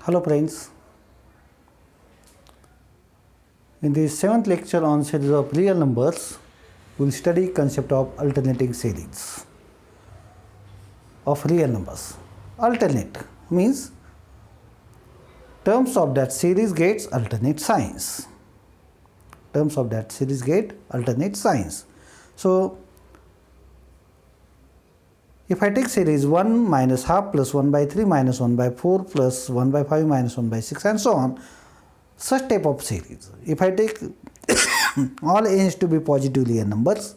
Hello friends, in the 7th lecture on series of real numbers, we will study concept of alternating series of real numbers. Alternate means terms of that series gets alternate signs. Terms of that series get alternate signs. So, if I take series 1 minus half plus 1 by 3 minus 1 by 4 plus 1 by 5 minus 1 by 6 and so on, such type of series, if I take all a's to be positive real numbers,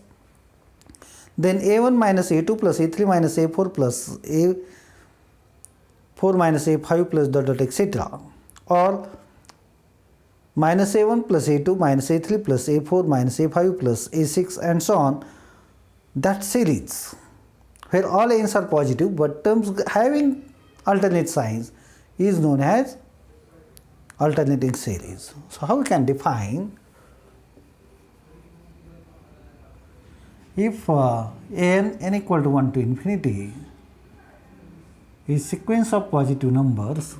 then a1 minus a2 plus a3 minus a4 plus a4 minus a5 plus dot dot etc. or minus a1 plus a2 minus a3 plus a4 minus a5 plus a6 and so on, that series where all n's are positive but terms having alternate signs is known as alternating series. So, how we can define? If n equal to 1 to infinity is sequence of positive numbers,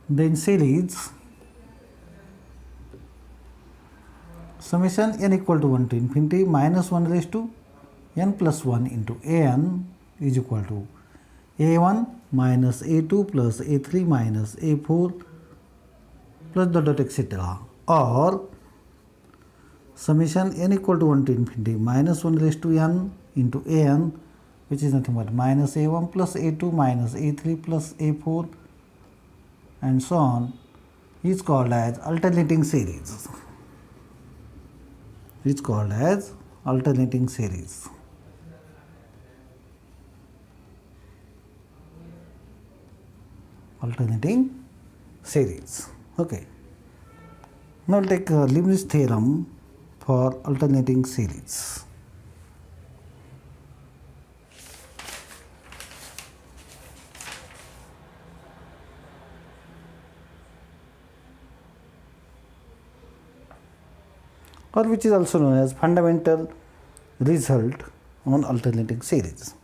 then series summation n equal to 1 to infinity minus 1 raised to n plus 1 into an is equal to a1 minus a2 plus a3 minus a4 plus dot dot etc. or summation n equal to 1 to infinity minus 1 raised to n into an, which is nothing but minus a1 plus a2 minus a3 plus a4 and so on, is called as alternating series. It's called as alternating series. Alternating series. Okay. Now we'll take Leibniz theorem for alternating series. Or which is also known as fundamental result on alternating series.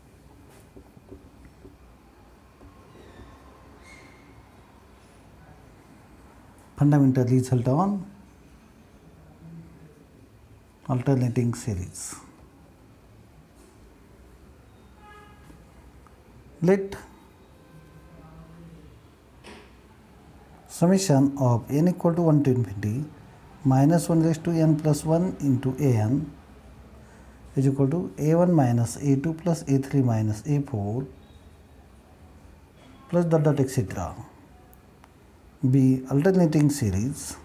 Fundamental result on alternating series. Let summation of n equal to 1 to infinity minus 1 raised to n plus 1 into an is equal to a1 minus a2 plus a3 minus a4 plus dot dot etc. be alternating series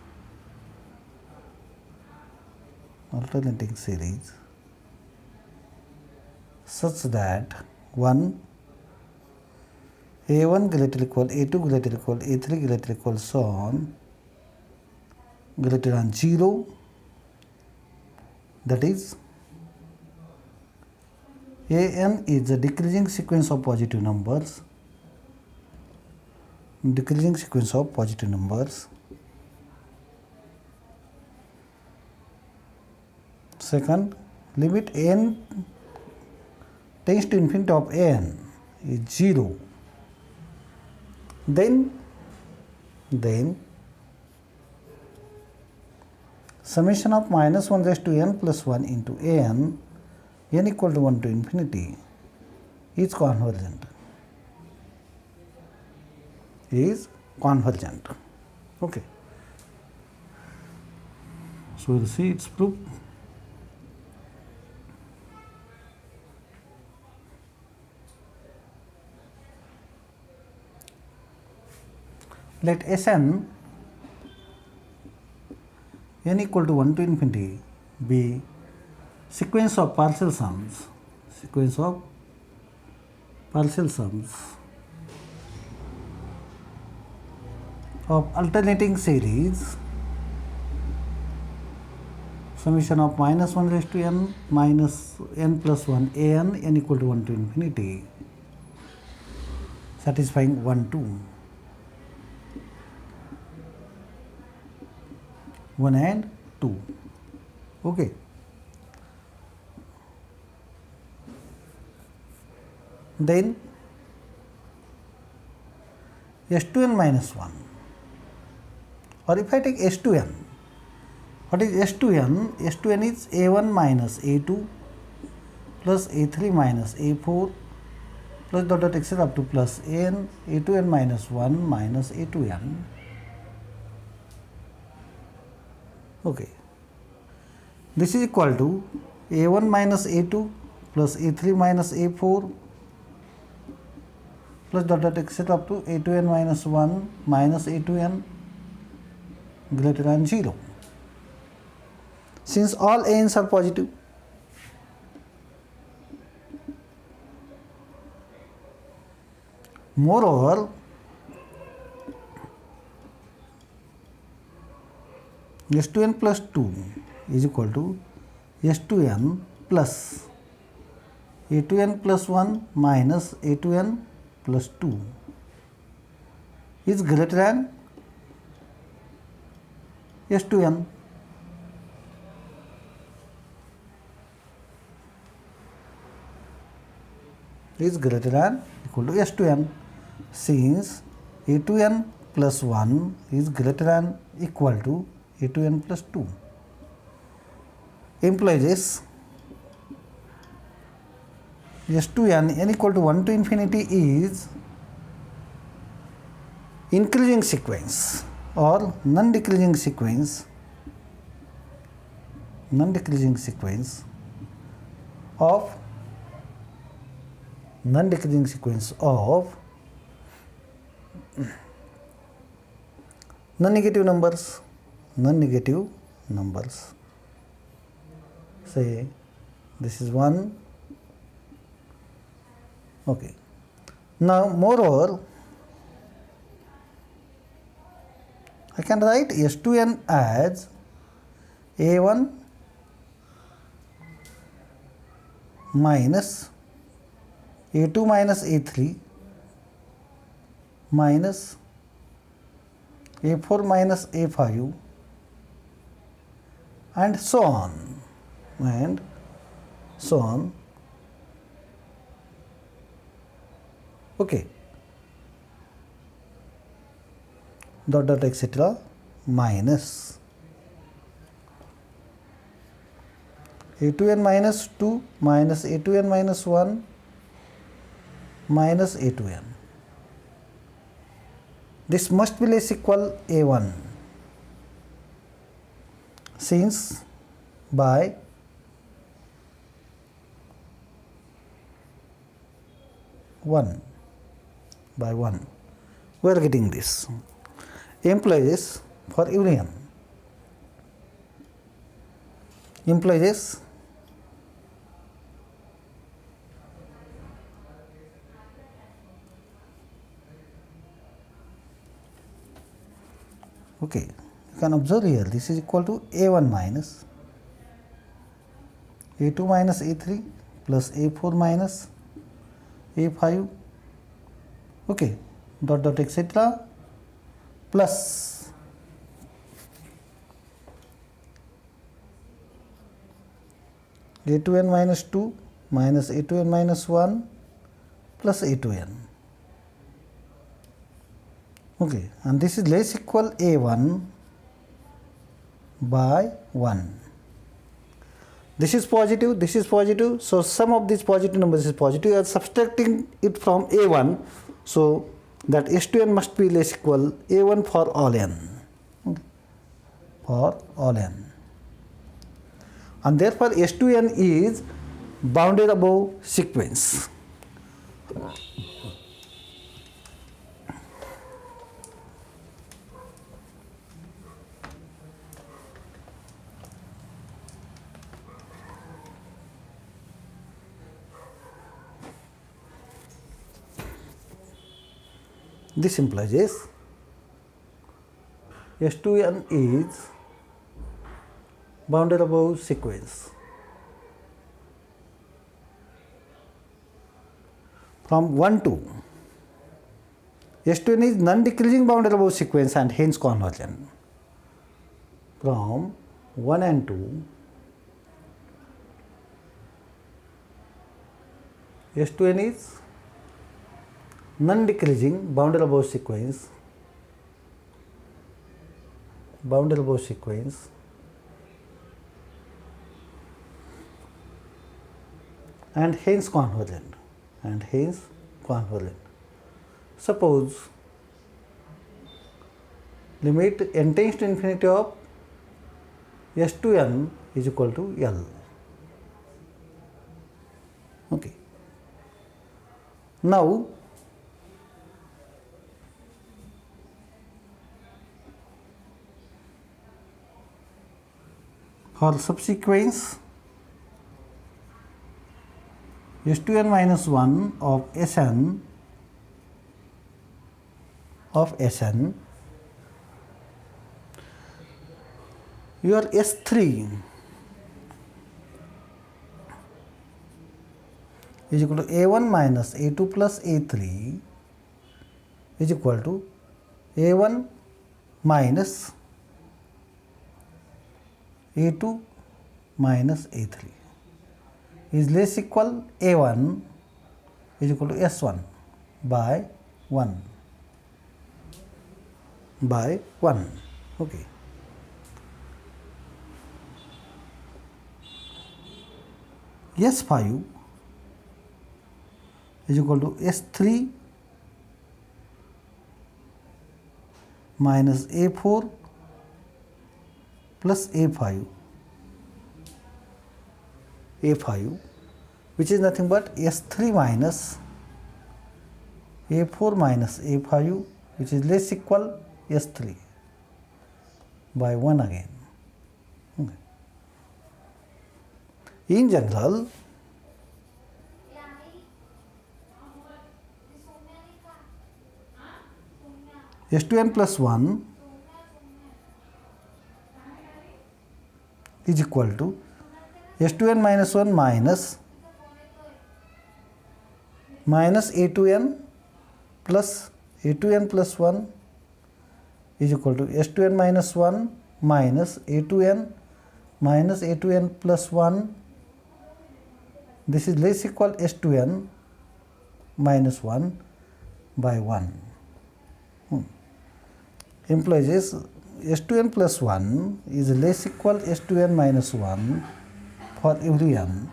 such that 1 a1 greater equal a2 greater equal a3 greater equal so on greater than 0, that is an is a decreasing sequence of positive numbers, Second, limit n tends to infinity of n is 0. Then summation of minus 1 raised to n plus 1 into n equal to 1 to infinity is convergent. Okay. So, we will see its proof. Let Sn n equal to 1 to infinity be sequence of partial sums of alternating series summation of minus 1 raised to n minus n plus 1 n equal to 1 to infinity satisfying 1 2. 1 and 2. Okay. then S2n minus 1, or if I take S2n, what is S2n? S2n is A1 minus A2 plus A3 minus A4 plus dot dot etc. up to plus an A2n minus 1 minus A2n. Okay. This is equal to A1 minus A2 plus A3 minus A4 plus dot dot etc. up to A2n minus 1 minus A2n greater than 0. Since all n's are positive, moreover, S2n plus 2 is equal to S2n plus A2n plus 1 minus A2n plus 2 is greater than S2n. Is greater than equal to S2n, since A2n plus 1 is greater than equal to A2n plus 2. Implies S2n n equal to 1 to infinity is increasing sequence or non-decreasing sequence of non-negative numbers. Say this is 1. Okay. Now moreover, I can write S2n as A1 minus A2 minus A3 minus A4 minus A5 and so on, Okay. Dot dot etc. minus A2n minus 2 minus A2n minus 1 minus A2n. This must be less equal A1, since by one we are getting this. Implies for union implies okay, you can observe here this is equal to A1 minus A2 minus A3 plus A4 minus A5, okay, dot dot etc. plus A2n minus 2 minus A2n minus 1 plus A2n. Okay, and this is less equal A1 by 1. This is positive, so sum of these positive numbers is positive. You are subtracting it from A1, so that S2n must be less equal A1 for all n. And therefore S2n is bounded above sequence. This implies S2n is bounded above sequence. From 1 to S2n is non-decreasing bounded above sequence and hence convergent. From 1 and 2, S2n is non-decreasing boundary sequence and hence convergent. Suppose limit n tends to infinity of s to n is equal to L. Okay. Now for subsequence s to n minus 1 of Sn your S3 is equal to A1 minus A2 plus A3 is equal to A1 minus A2 minus A3 is less equal A1 is equal to S1 by 1 by 1. Okay. S5 is equal to S3 minus A4 plus A5 which is nothing but S3 minus A4 minus A5 which is less equal S3 by 1 again. Okay. In general, S2n plus 1 is equal to S2n minus 1 minus A2n plus A2n plus 1 is equal to S2n minus 1 minus A2n plus 1. This is less equal S2n minus 1 by 1. Implies S2n plus 1 is less equal S2n minus 1 for every n.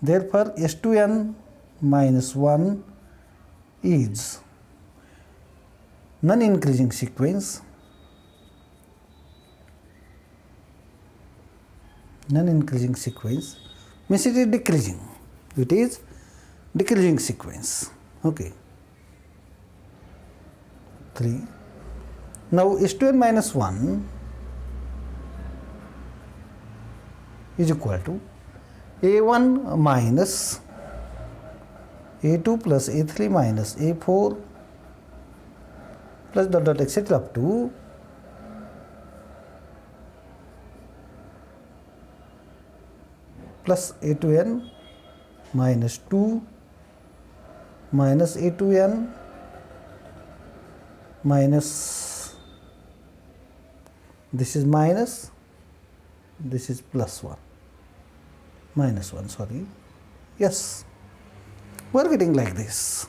Therefore, S2n minus 1 is non-increasing sequence. Non-increasing sequence means it is decreasing. It is decreasing sequence. Okay. 3. Now S2n minus 1 is equal to A1 minus A2 plus A3 minus A4 plus dot dot etc. up to plus A2n minus 2 minus A2n minus, this is minus, this is plus 1, minus 1, sorry. Yes, we are getting like this.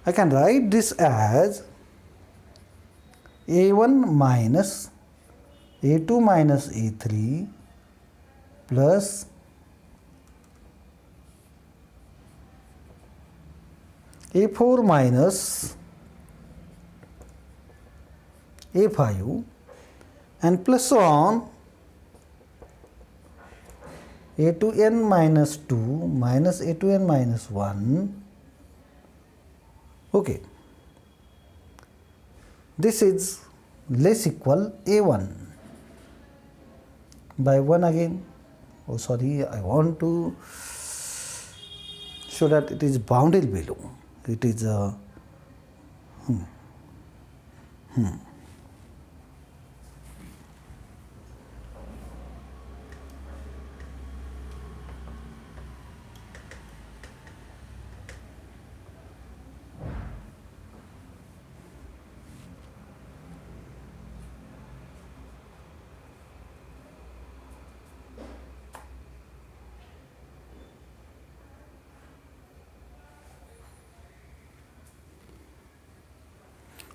I can write this as A1 minus A2 minus A3 plus A4 minus A5 and plus on A2n minus 2 minus A2n minus 1. Okay. This is less equal A1 by 1 again. Oh, sorry, I want to show that it is bounded below. It is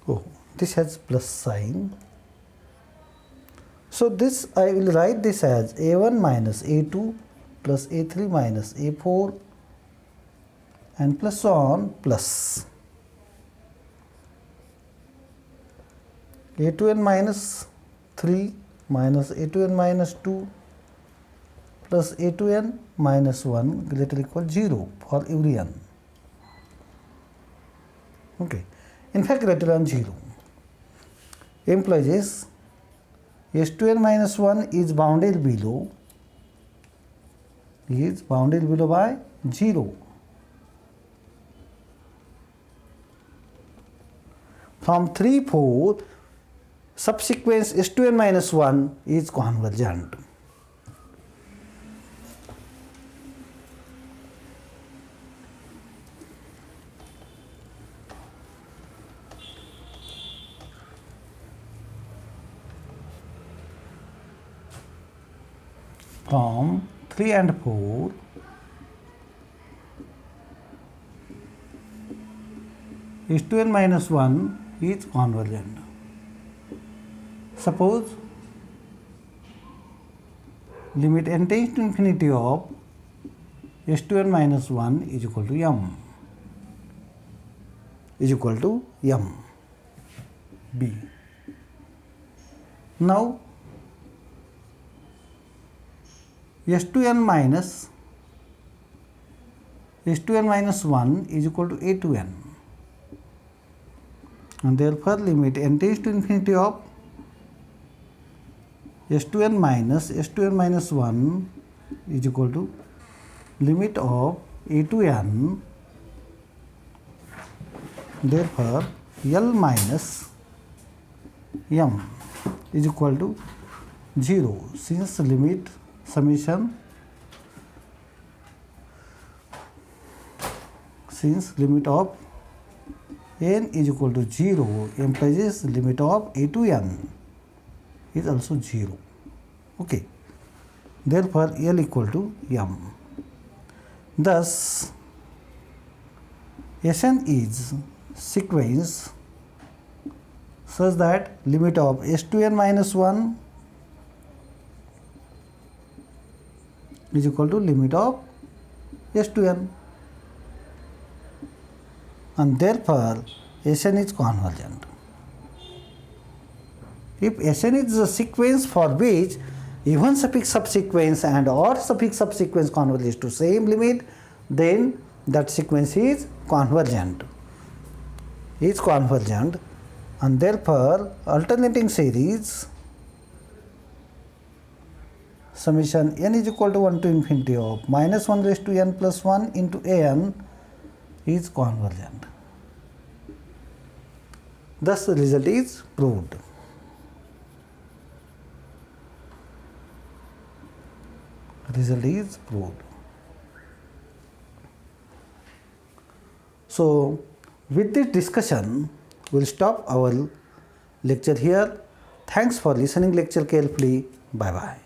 Oh, this has plus sign. So this I will write this as a1 minus a2 plus a3 minus a4 and plus so on plus a2n minus 3 minus a2n minus 2 plus a2n minus 1 greater or equal 0 for every n. Okay. In fact, greater than 0 implies s2n minus 1 is bounded below by 0. From 3, 4, subsequence s2n minus 1 is convergent. From 3 and 4, s2n minus 1 is convergent. Suppose limit n tends to infinity of s2n minus 1 is equal to m b. Now s2n minus 1 is equal to a2n, and therefore limit n tends to infinity of s2n minus 1 is equal to limit of a2n, therefore L minus m is equal to 0, since limit summation limit of n is equal to 0 implies limit of a to n is also 0. Okay. Therefore, L equal to m. Thus, Sn is sequence such that limit of s2n minus 1 is equal to limit of s2n, and therefore Sn is convergent. If Sn is a sequence for which even suffix subsequence and odd suffix subsequence converges to same limit, then that sequence is convergent. And therefore alternating series summation n is equal to 1 to infinity of minus 1 raised to n plus 1 into an is convergent. Thus the result is proved. So with this discussion, we will stop our lecture here. Thanks for listening lecture carefully. Bye bye.